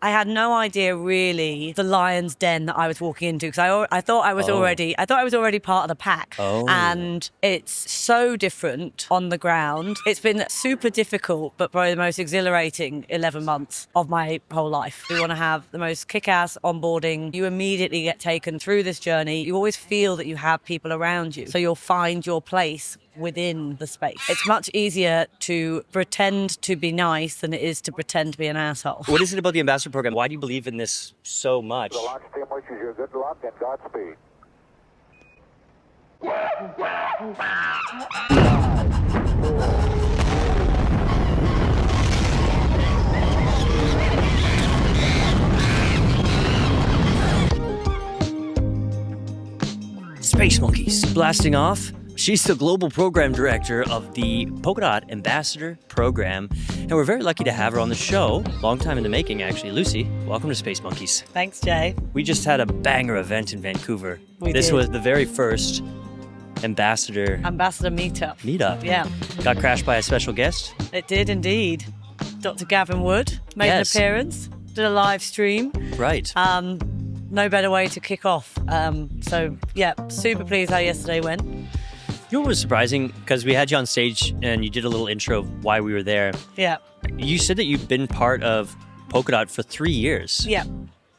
I had no idea really the lion's den that I was walking into, because I thought I was already part of the pack. And it's so different on the ground. It's been super difficult, but probably the most exhilarating 11 months of my whole life. We want to have the most kick-ass onboarding. You immediately get taken through this journey. You always feel that you have people around you, so you'll find your place within the space. It's much easier to pretend to be nice than it is to pretend to be an asshole. What is it about the ambassador program? Why do you believe in this so much? The launch team wishes you good luck and Godspeed. Space Monkeys blasting off. She's the global program director of the Polkadot Ambassador Program, and we're very lucky to have her on the show. Long time in the making, actually. Lucy, welcome to Space Monkeys. Thanks, Jay. We just had a banger event in Vancouver. This did. Was the very first Ambassador Meetup. Yeah. Got crashed by a special guest. It did indeed. Dr. Gavin Wood made an appearance, did a live stream. Right. No better way to kick off. So, yeah, super pleased how yesterday went. You know what was surprising? Because we had you on stage and you did a little intro of why we were there. Yeah. You said that you've been part of Polkadot for 3 years. Yeah.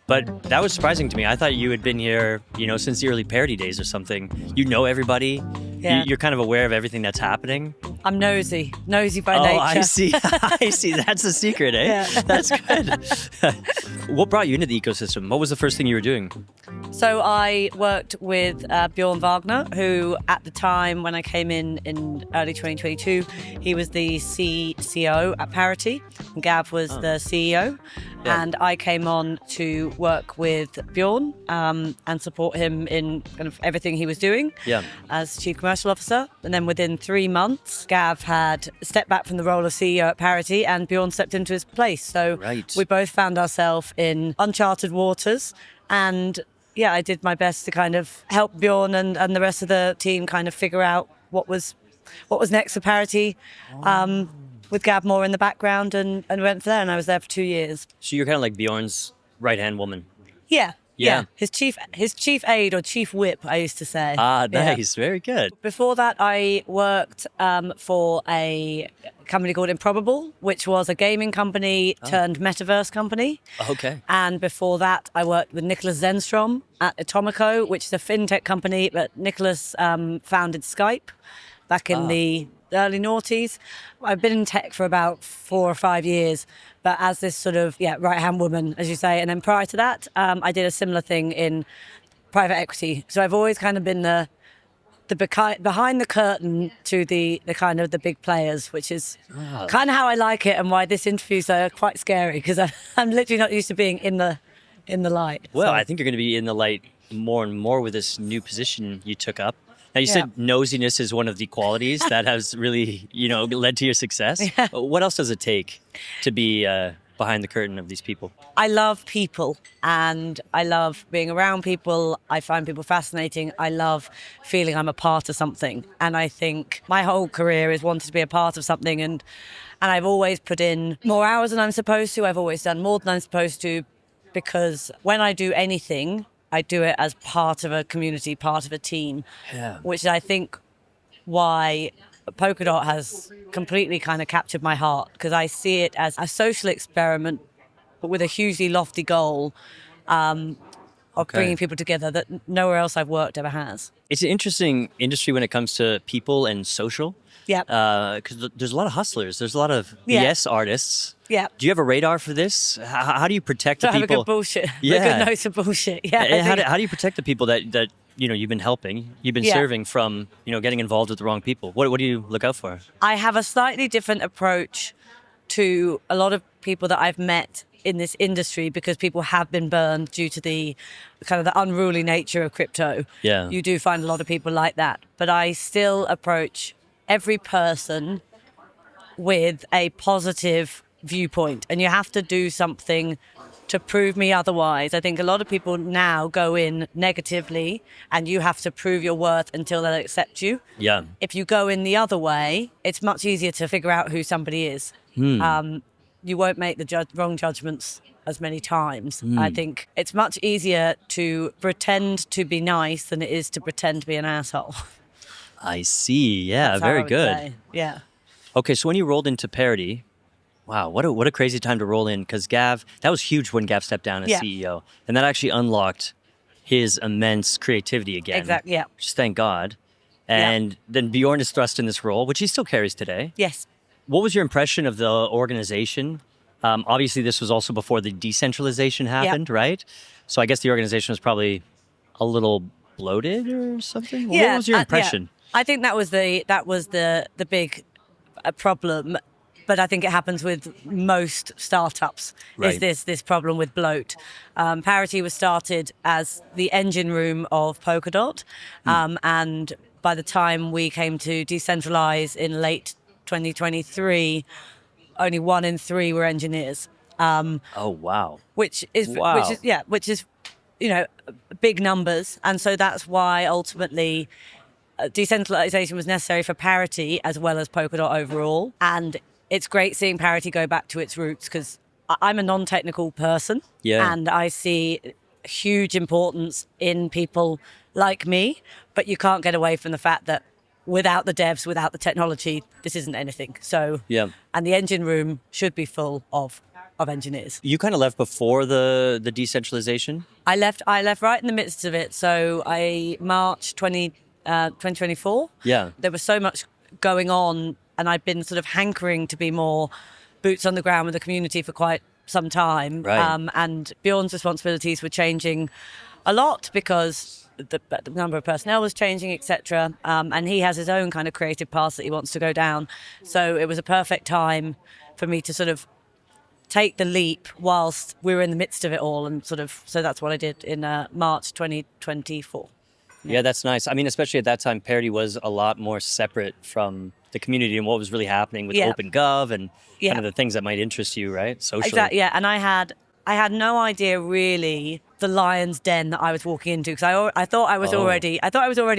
But that was surprising to me. I thought you had been here, since the early Parity days or something. You know everybody. Yeah. You're kind of aware of everything that's happening. I'm nosy by nature. Oh, I see. I see. That's the secret, eh? Yeah. That's good. What brought you into the ecosystem? What was the first thing you were doing? So I worked with Bjorn Wagner, who at the time when I came in early 2022, he was the CCO at Parity, and Gav was the CEO. Yeah. And I came on to work with Bjorn and support him in kind of everything he was doing as Chief Commercial Officer. And then within 3 months, Gav had stepped back from the role of CEO at Parity and Bjorn stepped into his place. So we both found ourselves in uncharted waters. And yeah, I did my best to kind of help Bjorn and the rest of the team kind of figure out what was next for Parity. With Gav more in the background and went there, and I was there for 2 years. So you're kind of like Bjorn's right-hand woman. Yeah. His chief aide or chief whip, I used to say. Ah, nice. Yeah. Very good. Before that, I worked for a company called Improbable, which was a gaming company turned metaverse company. Okay. And before that, I worked with Nicholas Zenstrom at Atomico, which is a fintech company, but Nicholas founded Skype back in the early noughties. I've been in tech for about 4 or 5 years, but as this sort of right-hand woman, as you say. And then prior to that, I did a similar thing in private equity. So I've always kind of been the behind the curtain to the kind of the big players, which is kind of how I like it, and why this interview's quite scary, because I'm literally not used to being in the light. Well, I think you're going to be in the light more and more with this new position you took up. Now, you said nosiness is one of the qualities that has really, led to your success. Yeah. What else does it take to be behind the curtain of these people? I love people, and I love being around people. I find people fascinating. I love feeling I'm a part of something. And I think my whole career is wanting to be a part of something. And I've always put in more hours than I'm supposed to. I've always done more than I'm supposed to, because when I do anything, I do it as part of a community, part of a team, which I think why Polkadot has completely kind of captured my heart, because I see it as a social experiment, but with a hugely lofty goal of bringing people together that nowhere else I've worked ever has. It's an interesting industry when it comes to people and social. Yeah. Because there's a lot of hustlers. There's a lot of BS artists. Yeah. Do you have a radar for this? How do you protect the people? Have a good bullshit. Yeah. A good note of bullshit. Yeah. And how do you protect the people that you've been helping, you've been serving from, getting involved with the wrong people? What do you look out for? I have a slightly different approach to a lot of people that I've met in this industry, because people have been burned due to the kind of the unruly nature of crypto. Yeah. You do find a lot of people like that. But I still approach every person with a positive viewpoint, and you have to do something to prove me otherwise. I think a lot of people now go in negatively, and you have to prove your worth until they'll accept you. Yeah. If you go in the other way, it's much easier to figure out who somebody is. You won't make the wrong judgments as many times. I think it's much easier to pretend to be nice than it is to pretend to be an asshole. I see. Yeah, That's how I very would good. say. Yeah. Okay, so when you rolled into Parity, wow, what a crazy time to roll in, because Gav, that was huge when Gav stepped down as Yeah. CEO, and that actually unlocked his immense creativity again. Exactly. Yeah. Just thank God. And then Bjorn is thrust in this role, which he still carries today. Yes. What was your impression of the organization? Obviously, this was also before the decentralization happened, right? So I guess the organization was probably a little bloated or something. What was your impression? I think that was the big problem. But I think it happens with most startups, Right. is this problem with bloat. Parity was started as the engine room of Polkadot. And by the time we came to decentralize in late 2023, only 1 in 3 were engineers. Oh, wow. Which is big numbers. And so that's why ultimately decentralization was necessary for Parity as well as Polkadot overall. And it's great seeing Parity go back to its roots, because I'm a non-technical person, and I see huge importance in people like me, but you can't get away from the fact that without the devs, without the technology, this isn't anything. So, and the engine room should be full of engineers. You kind of left before the decentralization? I left right in the midst of it. So March 2024. Yeah. There was so much going on, and I'd been sort of hankering to be more boots on the ground with the community for quite some time. Right. And Bjorn's responsibilities were changing a lot because the number of personnel was changing, etc. And he has his own kind of creative path that he wants to go down. So it was a perfect time for me to sort of take the leap whilst we were in the midst of it all. And so that's what I did in March 2024. Yeah, that's nice. I mean, especially at that time, Parity was a lot more separate from the community and what was really happening with OpenGov and kind of the things that might interest you, right? Socially. Exactly. Yeah, and I had no idea really the lion's den that I was walking into, because I thought I was already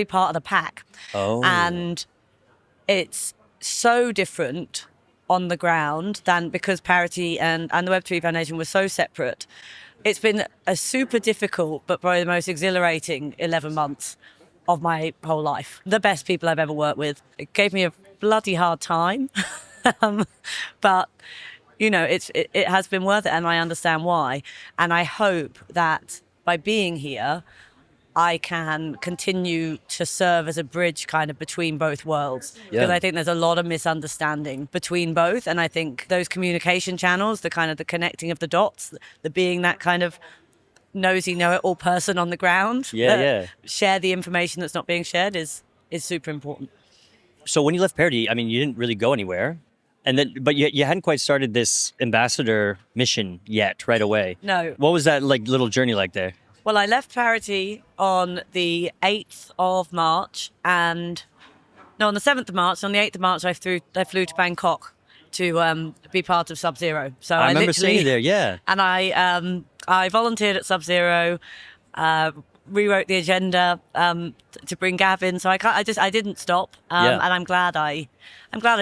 part of the pack. Oh. And it's so different on the ground than, because Parity and the Web3 Foundation were so separate. It's been a super difficult, but probably the most exhilarating 11 months of my whole life. The best people I've ever worked with. It gave me a bloody hard time, but it has been worth it, and I understand why. And I hope that by being here, I can continue to serve as a bridge kind of between both worlds. Because I think there's a lot of misunderstanding between both. And I think those communication channels, the kind of the connecting of the dots, the being that kind of nosy, know-it-all person on the ground, share the information that's not being shared is super important. So when you left Parity, I mean, you didn't really go anywhere. But you hadn't quite started this ambassador mission yet right away. No. What was that little journey like there? Well, I left Parity on the 8th of March, on the 7th of March. On the 8th of March, I flew to Bangkok to be part of Sub-Zero. So I remember seeing you there, yeah. And I volunteered at Sub-Zero, rewrote the agenda to bring Gavin. So I didn't stop, and I'm glad I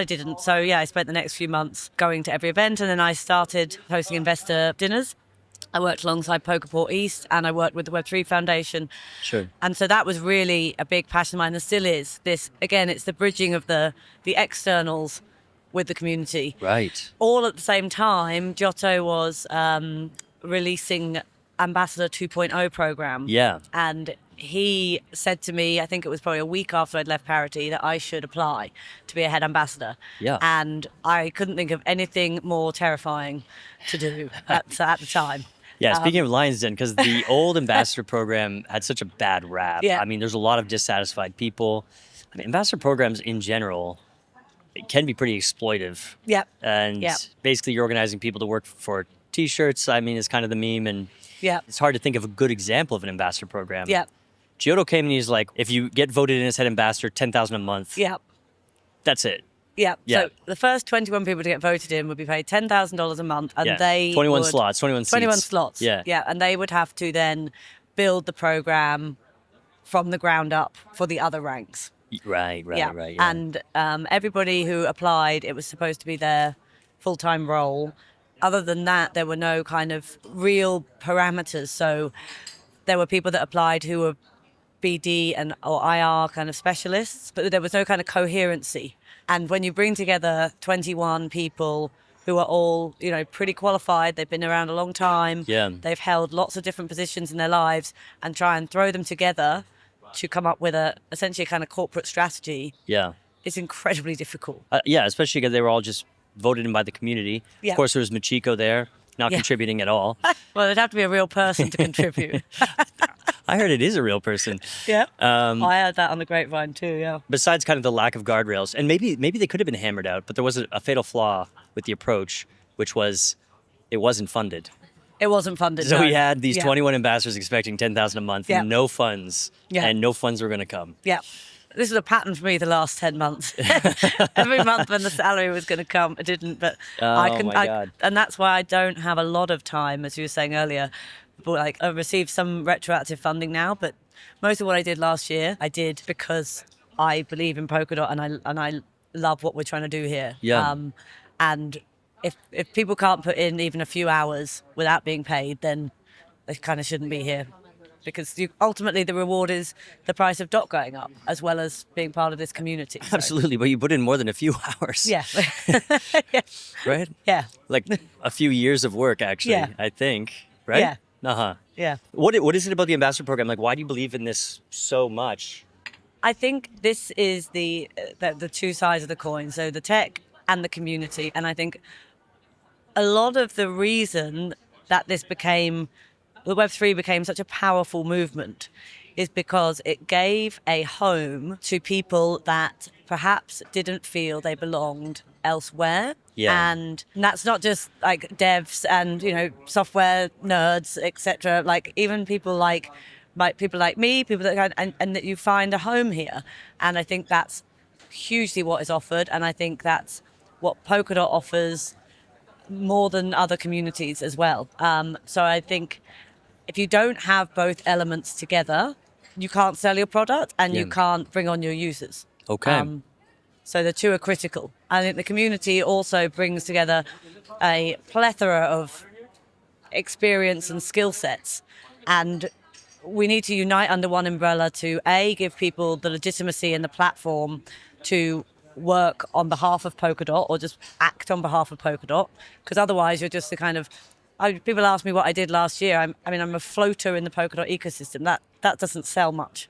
didn't. So I spent the next few months going to every event, and then I started hosting investor dinners. I worked alongside Polkadot East, and I worked with the Web3 Foundation. Sure. And so that was really a big passion of mine, and still is. This, again, it's the bridging of the externals with the community. Right. All at the same time, Giotto was releasing Ambassador 2.0 program. Yeah. And he said to me, I think it was probably a week after I'd left Parity, that I should apply to be a head ambassador. Yeah. And I couldn't think of anything more terrifying to do at the time. Yeah, speaking of Lions Den, because the old ambassador program had such a bad rap. Yeah. I mean, there's a lot of dissatisfied people. I mean, ambassador programs in general, it can be pretty exploitive. Yep. And basically you're organizing people to work for T-shirts, I mean, is kind of the meme. And it's hard to think of a good example of an ambassador program. Yeah. Giotto came and he's like, if you get voted in as head ambassador, $10,000 a month. Yeah. That's it. Yeah. Yeah. So the first 21 people to get voted in would be paid $10,000 a month, and they 21 slots, 21 seats. 21 slots. Yeah. Yeah. And they would have to then build the program from the ground up for the other ranks. Right. Yeah. And everybody who applied, it was supposed to be their full-time role. other than that, there were no kind of real parameters. So there were people that applied who were BD and or IR kind of specialists, but there was no kind of coherency. And when you bring together 21 people who are all, pretty qualified, they've been around a long time, they've held lots of different positions in their lives, and try and throw them together to come up with essentially a kind of corporate strategy, it's incredibly difficult. Especially because they were all just voted in by the community. Of course, there was Machiko there, not contributing at all. Well, it'd have to be a real person to contribute. I heard it is a real person. Yeah. I heard that on the grapevine too, yeah. Besides kind of the lack of guardrails, and maybe they could have been hammered out, but there was a fatal flaw with the approach, which was it wasn't funded. It wasn't funded. So no. we had these 21 ambassadors expecting $10,000 a month, no funds, and no funds were going to come. Yeah. This is a pattern for me the last 10 months. Every month when the salary was going to come, it didn't. But God. And that's why I don't have a lot of time, as you were saying earlier. But I've received some retroactive funding now, but most of what I did last year, I did because I believe in Polkadot and I love what we're trying to do here. Yeah. And if people can't put in even a few hours without being paid, then they kind of shouldn't be here. Because ultimately the reward is the price of DOT going up, as well as being part of this community. So. Absolutely, but you put in more than a few hours. Yeah. Right? Yeah. Like a few years of work, actually, I think. Right? Yeah. Uh-huh. Yeah. What is it about the ambassador program? Like, why do you believe in this so much? I think this is the two sides of the coin. So the tech and the community. And I think a lot of the reason that the Web3 became such a powerful movement is because it gave a home to people that perhaps didn't feel they belonged elsewhere. Yeah. And that's not just like devs and, software nerds, etc. Like even people like me, people that and that you find a home here. And I think that's hugely what is offered. And I think that's what Polkadot offers more than other communities as well. So I think if you don't have both elements together, you can't sell your product and you can't bring on your users. Okay. So the two are critical. I think the community also brings together a plethora of experience and skill sets. And we need to unite under one umbrella to, give people the legitimacy and the platform to work on behalf of Polkadot or just act on behalf of Polkadot. Because otherwise you're just the kind of... people ask me what I did last year. I'm a floater in the Polkadot ecosystem. That doesn't sell much.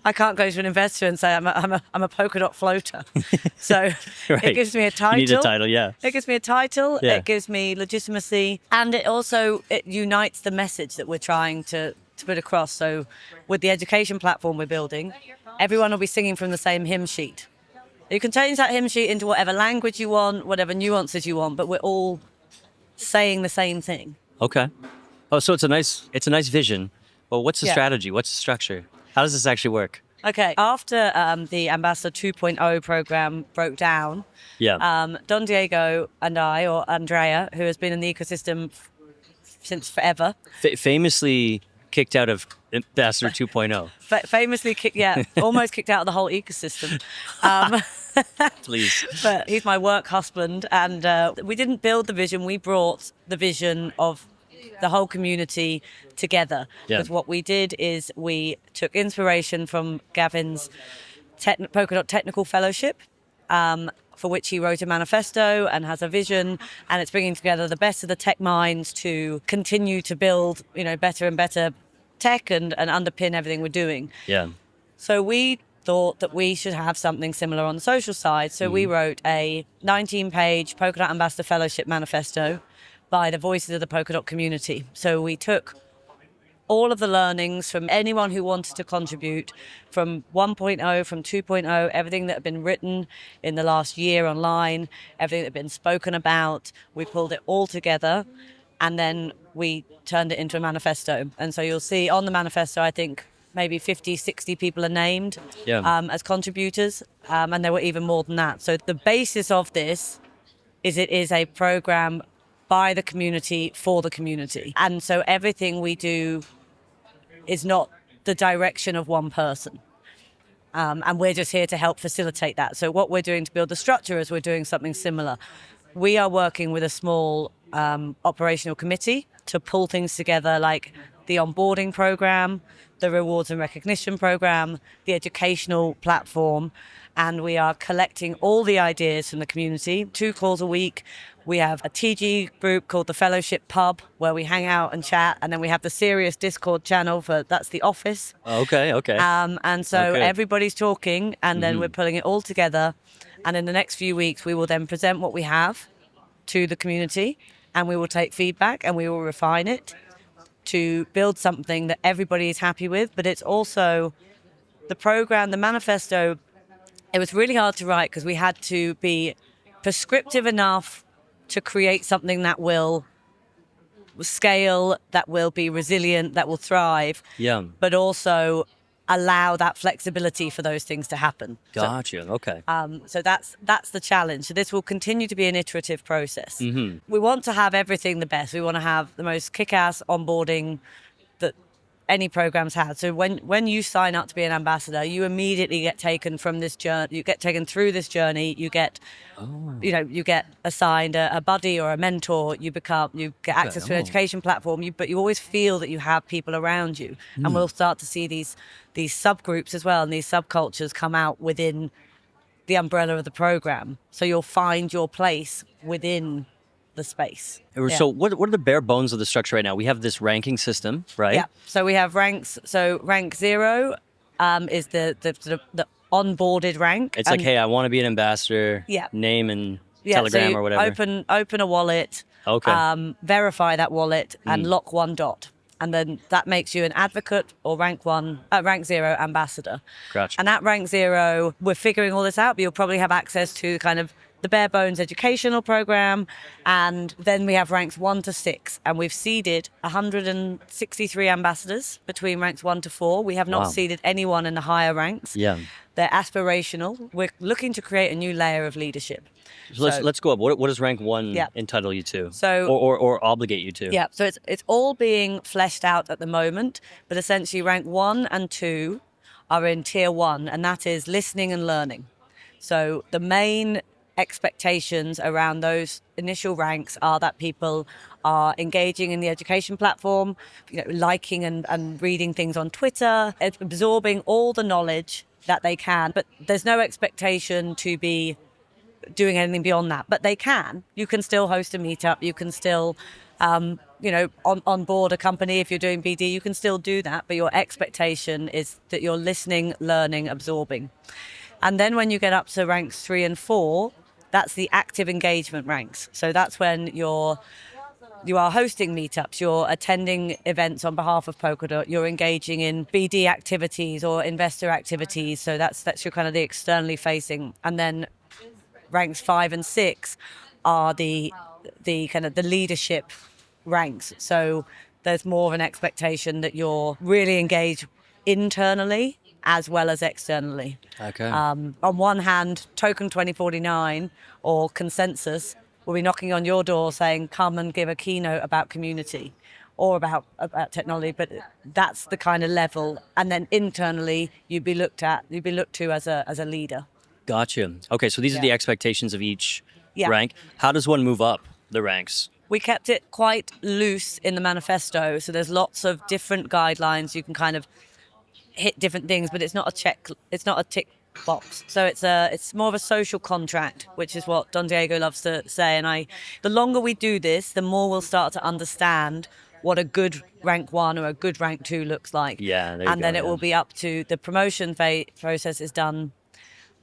I can't go to an investor and say I'm a Polkadot floater. So right. It gives me a title. You need a title, yeah. It gives me a title. Yeah. It gives me legitimacy, and it unites the message that we're trying to put across. So with the education platform we're building, everyone will be singing from the same hymn sheet. You can change that hymn sheet into whatever language you want, whatever nuances you want, but we're all saying the same thing. Okay. Oh, so it's a nice vision. Well, what's the strategy? What's the structure? How does this actually work? Okay. After the Ambassador 2.0 program broke down, Don Diego and I, or Andrea, who has been in the ecosystem since forever, famously kicked out of Ambassador 2.0. Famously almost kicked out of the whole ecosystem. Please. But he's my work husband, and we didn't build the vision. We brought the vision of the whole community together. Because what we did is we took inspiration from Gavin's Polkadot Technical Fellowship, for which he wrote a manifesto and has a vision, and it's bringing together the best of the tech minds to continue to build, better and better tech and underpin everything we're doing. Yeah. So we thought that we should have something similar on the social side. So we wrote a 19-page Polkadot Ambassador Fellowship manifesto by the voices of the Polkadot community. So we took all of the learnings from anyone who wanted to contribute, from 1.0, from 2.0, everything that had been written in the last year online, everything that had been spoken about. We pulled it all together, and then we turned it into a manifesto. And so you'll see on the manifesto, I think maybe 50, 60 people are named as contributors, and there were even more than that. So the basis of this is it is a program by the community for the community. And so everything we do is not the direction of one person. And we're just here to help facilitate that. So what we're doing to build the structure is we're doing something similar. we are working with a small operational committee to pull things together, like the onboarding program, the rewards and recognition program, the educational platform, and we are collecting all the ideas from the community. 2 calls a week. We have a TG group called the Fellowship Pub, where we hang out and chat, and then we have the serious Discord channel that's the office. Okay. And so Okay. everybody's talking, and then we're pulling it all together. And in the next few weeks, we will then present what we have to the community, and we will take feedback and we will refine it to build something that everybody is happy with. But it's also the program, the manifesto. It was really hard to write because we had to be prescriptive enough to create something that will scale, that will be resilient, that will thrive, but also allow that flexibility for those things to happen. Gotcha. Okay. So that's the challenge. So this will continue to be an iterative process. We want to have everything the best. We want to have the most kick-ass onboarding that any programs have. So when you sign up to be an ambassador, you immediately get taken from this journey. You get taken through this journey. You get, you get assigned a buddy or a mentor. You get access to an education platform. But you always feel that you have people around you, and we'll start to see these subgroups as well, and these subcultures come out within the umbrella of the program. So you'll find your place within the space. So what are the bare bones of the structure right now? We have this ranking system, right? Yeah. So we have ranks. So rank 0 is the onboarded rank. It's like, hey, I want to be an ambassador. Yeah. Name and Telegram so or whatever. Open a wallet. Okay. Verify that wallet and lock 1 dot. And then that makes you an advocate or rank 0 ambassador. Gotcha. And at rank 0, we're figuring all this out, but you'll probably have access to kind of the bare bones educational program. And then we have ranks 1 to 6. And we've seeded 163 ambassadors between ranks 1 to 4. We have not seeded anyone in the higher ranks. Yeah. They're aspirational. We're looking to create a new layer of leadership. So let's go up. What does rank 1 entitle you to? So, or obligate you to? Yeah. So it's all being fleshed out at the moment, but essentially rank 1 and 2 are in tier 1, and that is listening and learning. So the main expectations around those initial ranks are that people are engaging in the education platform, liking and reading things on Twitter, absorbing all the knowledge that they can. But there's no expectation to be doing anything beyond that. But they can. You can still host a meetup. You can still, on board a company. If you're doing BD, you can still do that. But your expectation is that you're listening, learning, absorbing. And then when you get up to ranks 3 and 4, that's the active engagement ranks. So that's when you are hosting meetups, you're attending events on behalf of Polkadot, you're engaging in BD activities or investor activities. So that's your kind of the externally facing. And then ranks 5 and 6 are the kind of the leadership ranks. So there's more of an expectation that you're really engaged internally as well as externally. Okay. On one hand, Token 2049 or Consensus will be knocking on your door saying, come and give a keynote about community or about technology, but that's the kind of level. And then internally, you'd be looked to as a leader. Gotcha. Okay, so these are the expectations of each rank. How does one move up the ranks? We kept it quite loose in the manifesto, so there's lots of different guidelines. You can kind of hit different things, but it's not a tick box. So it's more of a social contract, which is what Don Diego loves to say. And the longer we do this, the more we'll start to understand what a good rank 1 or a good rank 2 looks like. Yeah, there you and go, then it will be up to the promotion process is done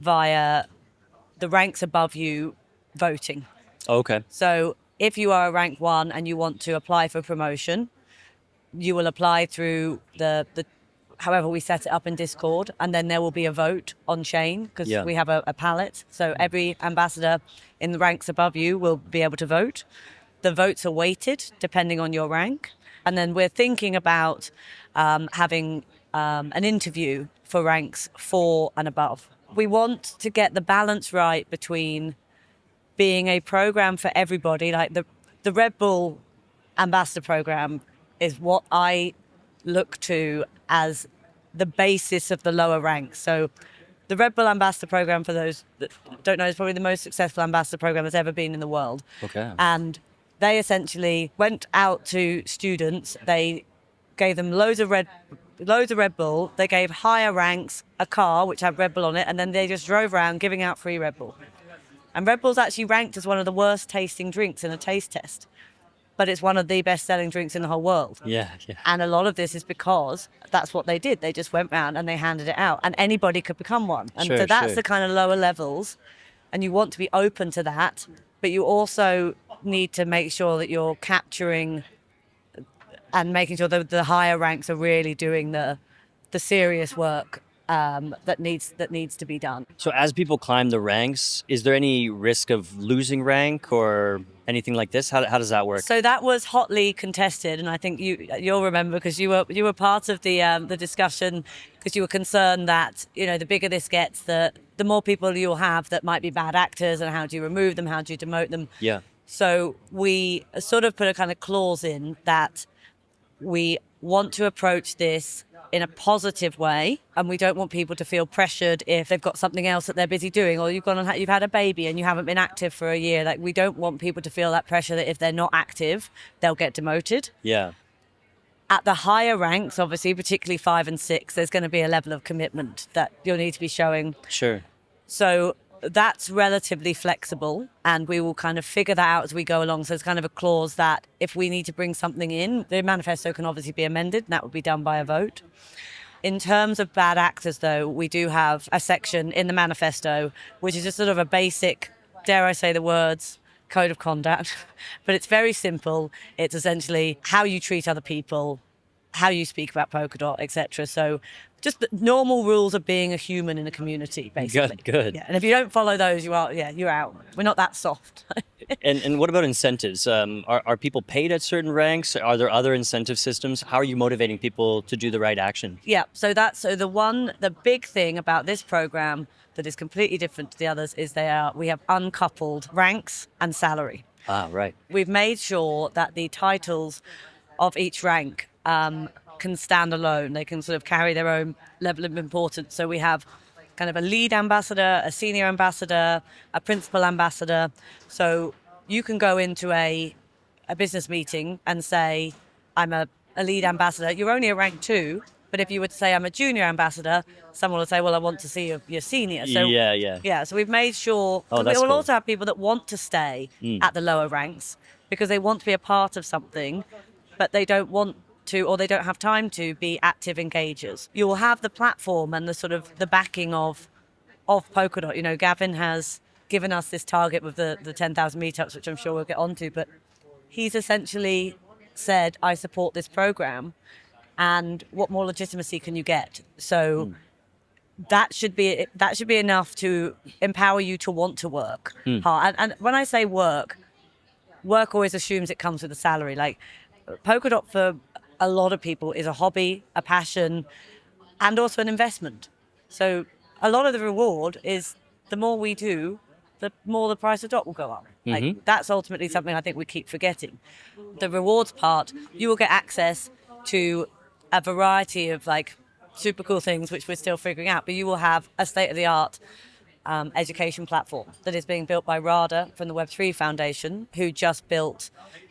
via the ranks above you voting. Okay. So if you are a rank 1 and you want to apply for promotion, you will apply through the however we set it up in Discord, and then there will be a vote on chain because we have a palette. So every ambassador in the ranks above you will be able to vote. The votes are weighted depending on your rank. And then we're thinking about having an interview for ranks 4 and above. We want to get the balance right between being a program for everybody. Like the Red Bull Ambassador program is what I look to as the basis of the lower ranks. So The Red Bull Ambassador Program, for those that don't know, is probably the most successful ambassador program that's ever been in the world. Okay. And they essentially went out to students. They gave them loads of Red Bull. They gave higher ranks a car which had Red Bull on it, and then they just drove around giving out free Red Bull. And Red Bull's actually ranked as one of the worst tasting drinks in a taste test, but it's one of the best-selling drinks in the whole world. Yeah. And a lot of this is because that's what they did. They just went round and they handed it out, and anybody could become one. And so that's the kind of lower levels, and you want to be open to that, but you also need to make sure that you're capturing and making sure that the higher ranks are really doing the serious work that needs to be done. So as people climb the ranks, is there any risk of losing rank or anything like this? How does that work? So that was hotly contested, and I think you'll remember because you were part of the discussion, because you were concerned that the bigger this gets, the more people you'll have that might be bad actors, and how do you remove them? How do you demote them? Yeah. So we sort of put a kind of clause in that we want to approach this in a positive way, and we don't want people to feel pressured if they've got something else that they're busy doing, or you've had a baby and you haven't been active for a year. Like, we don't want people to feel that pressure that if they're not active, they'll get demoted. Yeah. At the higher ranks, obviously, particularly 5 and 6, there's going to be a level of commitment that you'll need to be showing. Sure. So that's relatively flexible, and we will kind of figure that out as we go along. So there's kind of a clause that if we need to bring something in, the manifesto can obviously be amended, and that would be done by a vote. In terms of bad actors, though, we do have a section in the manifesto, which is just sort of a basic, dare I say the words, code of conduct. But it's very simple. It's essentially how you treat other people, how you speak about Polkadot, etc. So just the normal rules of being a human in a community, basically. Good. Yeah. And if you don't follow those, you're out. We're not that soft. And what about incentives? Are people paid at certain ranks? Are there other incentive systems? How are you motivating people to do the right action? Yeah. So the big thing about this program that is completely different to the others is we have uncoupled ranks and salary. Ah, right. We've made sure that the titles of each rank can stand alone. They can sort of carry their own level of importance. So we have kind of a lead ambassador, a senior ambassador, a principal ambassador. So you can go into a business meeting and say, I'm a lead ambassador. You're only a rank 2, but if you were to say I'm a junior ambassador, someone will say, well, I want to see your senior. So yeah. So we've made sure. Oh, we will cool. also have people that want to stay at the lower ranks because they want to be a part of something, but they don't want to, or they don't have time to be active engagers. You will have the platform and the sort of the backing of Polkadot. Gavin has given us this target with the 10,000 meetups, which I'm sure we'll get onto, but he's essentially said, I support this program, and what more legitimacy can you get? So that should be enough to empower you to want to work hard. And when I say work always assumes it comes with a salary. Like, Polkadot for a lot of people is a hobby, a passion, and also an investment. So a lot of the reward is the more we do, the more the price of dot will go up. Like, that's ultimately something I think we keep forgetting. The rewards part, you will get access to a variety of like super cool things, which we're still figuring out, but you will have a state-of-the-art education platform that is being built by Rada from the Web3 Foundation, who just built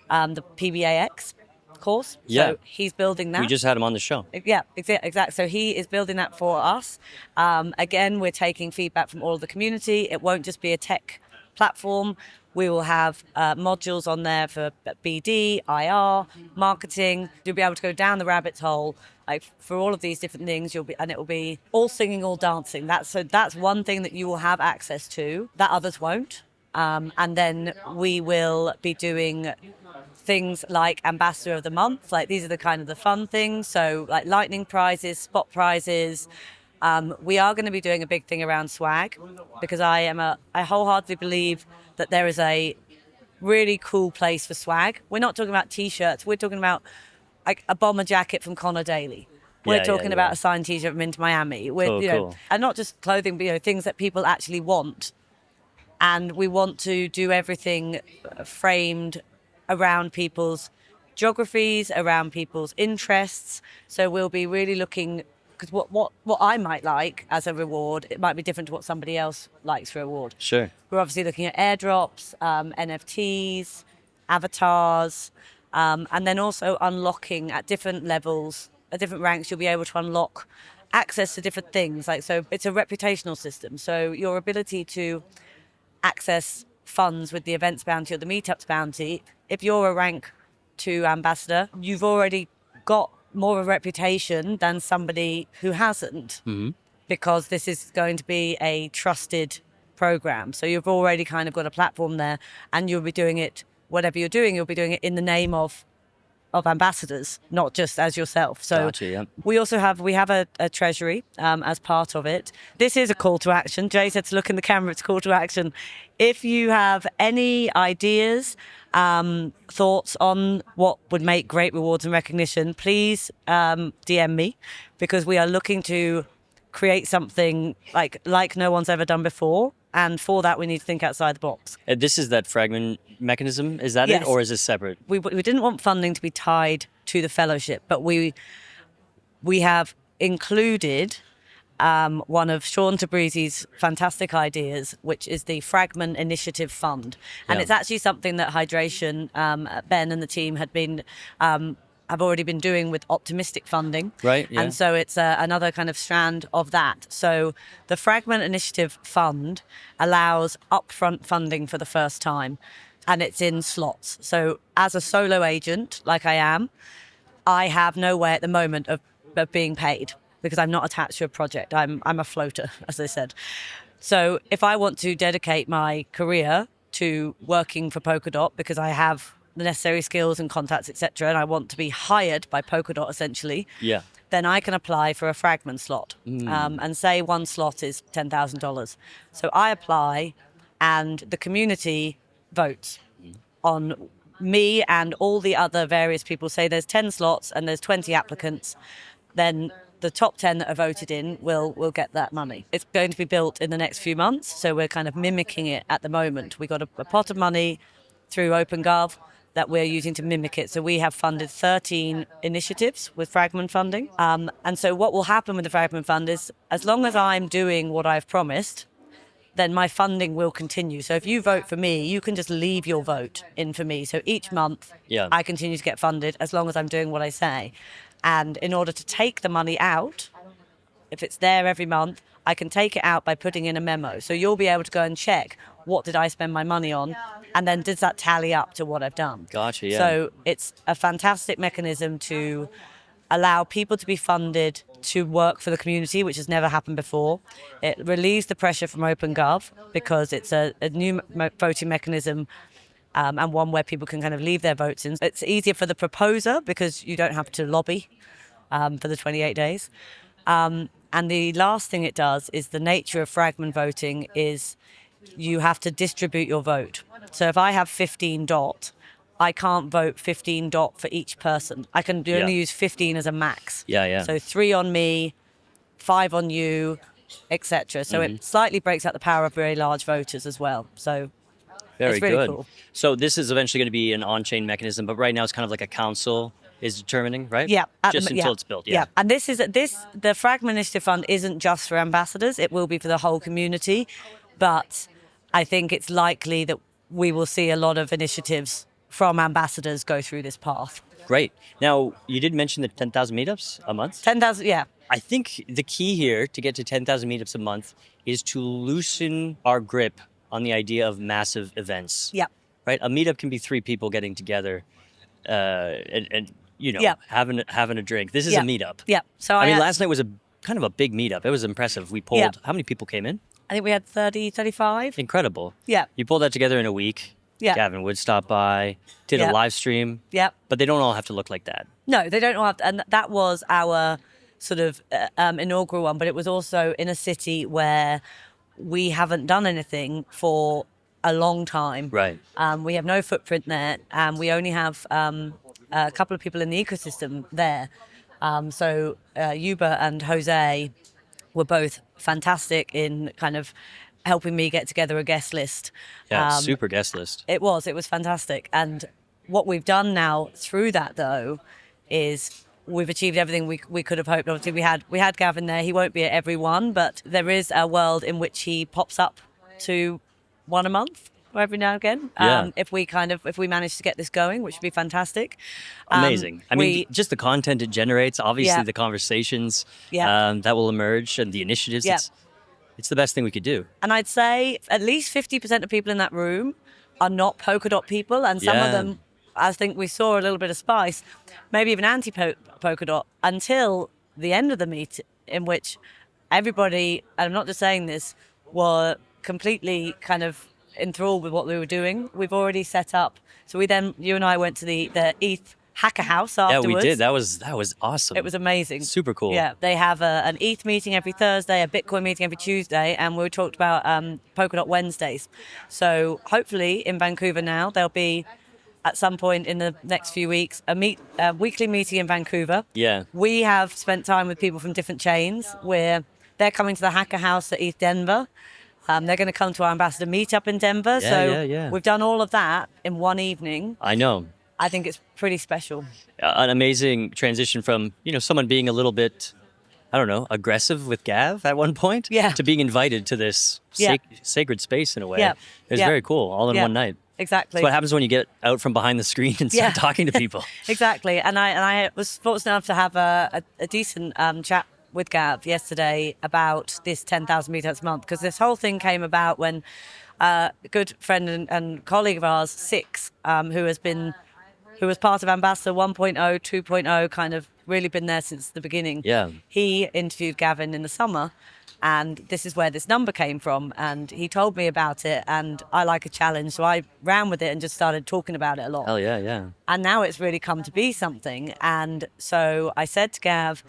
the PBAX course. Yeah. So he's building that. We just had him on the show. Yeah, exactly. So he is building that for us. Again, we're taking feedback from all of the community. It won't just be a tech platform. We will have modules on there for BD, IR, marketing. You'll be able to go down the rabbit hole, like, for all of these different things. And it will be all singing, all dancing. That's one thing that you will have access to that others won't. And then we will be doing things like Ambassador of the Month. Like, these are the kind of the fun things. So like lightning prizes, spot prizes. We are going to be doing a big thing around swag, because I wholeheartedly believe that there is a really cool place for swag. We're not talking about T-shirts. We're talking about like a bomber jacket from Connor Daly. We're talking about a signed T-shirt from Into Miami. Cool. And not just clothing, but things that people actually want. And we want to do everything framed around people's geographies, around people's interests. So we'll be really looking because what I might like as a reward, it might be different to what somebody else likes for a reward. Sure. We're obviously looking at airdrops, NFTs, avatars, and then also unlocking at different levels, at different ranks, you'll be able to unlock access to different things. Like, so it's a reputational system. So your ability to access funds with the events bounty or the Meetups bounty, if you're a rank 2 ambassador, you've already got more of a reputation than somebody who hasn't, because this is going to be a trusted program. So you've already kind of got a platform there, and you'll be doing it, whatever you're doing, you'll be doing it in the name of ambassadors, not just as yourself. So Gotcha, yeah. we have a treasury as part of it. This is a call to action. Jay said to look in the camera, it's a call to action. If you have any ideas, thoughts on what would make great rewards and recognition, please DM me, because we are looking to create something like no one's ever done before. And for that, we need to think outside the box. This is that fragment mechanism. Is that Yes. it, or is this separate? We didn't want funding to be tied to the fellowship, but we have included one of Sean Tabrizi's fantastic ideas, which is the Fragment Initiative Fund. And Yeah. it's actually something that Hydration, Ben and the team have already been doing with optimistic funding. Right, yeah. And so it's another kind of strand of that. So the Fragment Initiative Fund allows upfront funding for the first time, and it's in slots. So as a solo agent, like I am, I have no way at the moment of being paid, because I'm not attached to a project. I'm a floater, as I said. So if I want to dedicate my career to working for Polkadot, because I have the necessary skills and contacts, etc., and I want to be hired by Polkadot essentially, Yeah. then I can apply for a fragment slot. And say one slot is $10,000. So I apply, and the community votes on me and all the other various people. Say there's 10 slots and there's 20 applicants, then the top 10 that are voted in will get that money. It's going to be built in the next few months, so we're kind of mimicking it at the moment. We got a pot of money through OpenGov that we're using to mimic it. So we have funded 13 initiatives with Fragment funding. And so what will happen with the Fragment Fund is, as long as I'm doing what I've promised, then my funding will continue. So if you vote for me, you can just leave your vote in for me. So each month, I continue to get funded as long as I'm doing what I say. And in order to take the money out, if it's there every month, I can take it out by putting in a memo. So you'll be able to go and check, what did I spend my money on? And then does that tally up to what I've done? Gotcha, yeah. So it's a fantastic mechanism to allow people to be funded to work for the community, which has never happened before. It relieves the pressure from OpenGov, because it's a new voting mechanism, and one where people can kind of leave their votes in. It's easier for the proposer, because you don't have to lobby for the 28 days. And the last thing it does is, the nature of fragment voting is you have to distribute your vote. So if I have 15 dot, I can't vote 15 dot for each person. I can only use 15 as a max. Yeah. So 3 on me, 5 on you, etc. So it slightly breaks out the power of very large voters as well. So Very it's really good. cool. So this is eventually going to be an on-chain mechanism, but right now it's kind of like a council is determining, right? Yeah. Just until it's built. Yeah. And the Fragment Initiative Fund isn't just for ambassadors. It will be for the whole community. But I think it's likely that we will see a lot of initiatives from ambassadors go through this path. Great. Now, you did mention the 10,000 meetups a month. 10,000, yeah. I think the key here to get to 10,000 meetups a month is to loosen our grip on the idea of massive events. Yeah. Right? A meetup can be 3 people getting together and having a drink. This is a meetup. Yeah. So I mean, last night was a kind of a big meetup. It was impressive. We pulled, how many people came in? I think we had 30, 35. Incredible. Yeah. You pulled that together in a week. Yeah. Gavin Wood stopped by, did a live stream. Yeah. But they don't all have to look like that. No, they don't all have to, and that was our sort of inaugural one, but it was also in a city where we haven't done anything for a long time. Right. We have no footprint there, and we only have a couple of people in the ecosystem there. So Yuba and Jose were both fantastic in kind of helping me get together a guest list. Yeah, super guest list. It was fantastic. And what we've done now through that, though, is we've achieved everything we could have hoped. Obviously, we had Gavin there. He won't be at every one, but there is a world in which he pops up to one a month or every now and again. Yeah. If we manage to get this going, which would be fantastic. Amazing. I mean, just the content it generates, obviously the conversations that will emerge and the initiatives. Yeah. It's the best thing we could do. And I'd say at least 50% of people in that room are not Polkadot people, and some of them, I think we saw a little bit of spice, maybe even anti-Polkadot, until the end of the meet, in which everybody, and I'm not just saying this, were completely kind of enthralled with what we were doing. We've already set up. So you and I went to the ETH Hacker House afterwards. Yeah, we did. That was awesome. It was amazing. Super cool. Yeah, they have an ETH meeting every Thursday, a Bitcoin meeting every Tuesday, and we talked about Polkadot Wednesdays. So hopefully in Vancouver now, there'll be, at some point in the next few weeks, a weekly meeting in Vancouver. Yeah. We have spent time with people from different chains where they're coming to the Hacker House at ETH Denver. They're going to come to our Ambassador Meetup in Denver. Yeah. We've done all of that in one evening. I know. I think it's pretty special. An amazing transition from, someone being a little bit, I don't know, aggressive with Gav at one point to being invited to this sacred space in a way. Yeah. It was very cool, all in one night. Exactly. It's what happens when you get out from behind the screen and start talking to people. Exactly. And I was fortunate enough to have a decent chat with Gav yesterday about this 10,000 meetups a month, because this whole thing came about when a good friend and colleague of ours, Six, who was part of Ambassador 1.0, 2.0, kind of really been there since the beginning. Yeah. He interviewed Gavin in the summer, and this is where this number came from. And he told me about it, and I like a challenge, so I ran with it and just started talking about it a lot. Hell yeah. And now it's really come to be something. And so I said to Gav,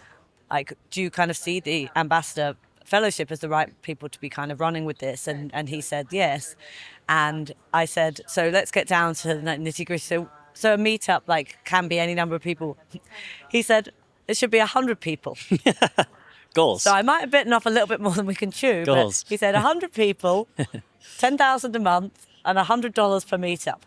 do you kind of see the Ambassador Fellowship as the right people to be kind of running with this? And he said yes. And I said, so let's get down to the nitty-gritty. So a meetup can be any number of people. He said it should be 100 people. Goals. So I might have bitten off a little bit more than we can chew. Goals. But he said 100 people, 10,000 a month, and $100 per meetup.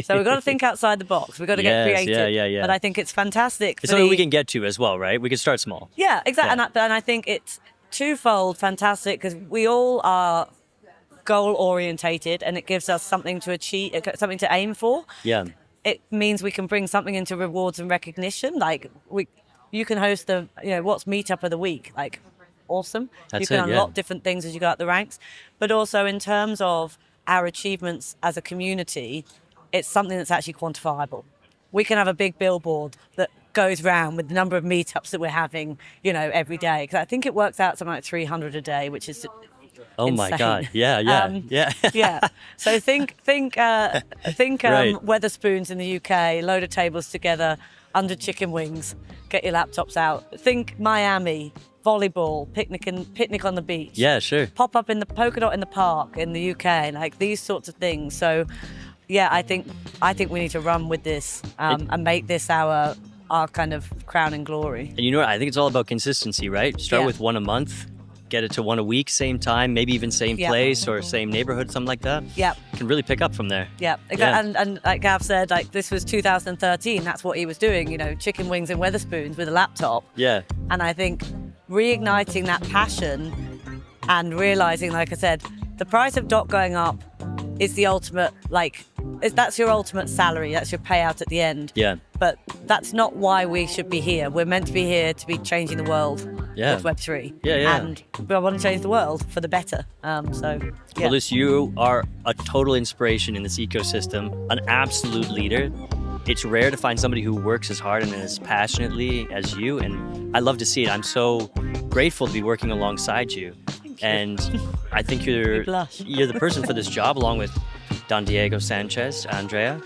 So we've got to think outside the box. We've got to get creative. Yeah. But I think it's fantastic. It's something we can get to as well, right? We can start small. Yeah, exactly. Yeah. And I think it's twofold fantastic, because we all are goal orientated, and it gives us something to achieve, something to aim for. Yeah. It means we can bring something into rewards and recognition. You can host what's Meetup of the Week. Awesome. You can unlock different things as you go up the ranks. But also in terms of our achievements as a community, it's something that's actually quantifiable. We can have a big billboard that goes round with the number of meetups that we're having, every day. Because I think it works out something like 300 a day, which is oh insane. My God! Yeah. Yeah. So think Right. Weatherspoons in the UK, load of tables together, under chicken wings, get your laptops out. Think Miami, volleyball, picnic on the beach. Yeah, sure. Pop up in the Polkadot in the park in the UK, these sorts of things. So, yeah, I think we need to run with this and make this our kind of crown and glory. And you know what? I think it's all about consistency, right? Start with one a month. Get it to one a week, same time, maybe even same place or same neighborhood, something like that. Yeah. Can really pick up from there. Yeah, exactly. Yeah. And like Gav said, this was 2013. That's what he was doing, chicken wings and Weatherspoons with a laptop. Yeah. And I think reigniting that passion and realizing, like I said, the price of DOT going up is the ultimate, that's your ultimate salary. That's your payout at the end. Yeah. But that's not why we should be here. We're meant to be here to be changing the world with Web3. Yeah. And we want to change the world for the better. Well, Lucy, you are a total inspiration in this ecosystem, an absolute leader. It's rare to find somebody who works as hard and as passionately as you, and I love to see it. I'm so grateful to be working alongside you. And I think you're the person for this job, along with Don Diego Sanchez, Andrea,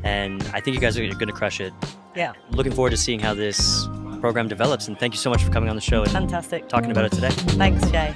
and I think you guys are going to crush it. Yeah. Looking forward to seeing how this program develops, and thank you so much for coming on the show and fantastic talking about it today. Thanks, Jay.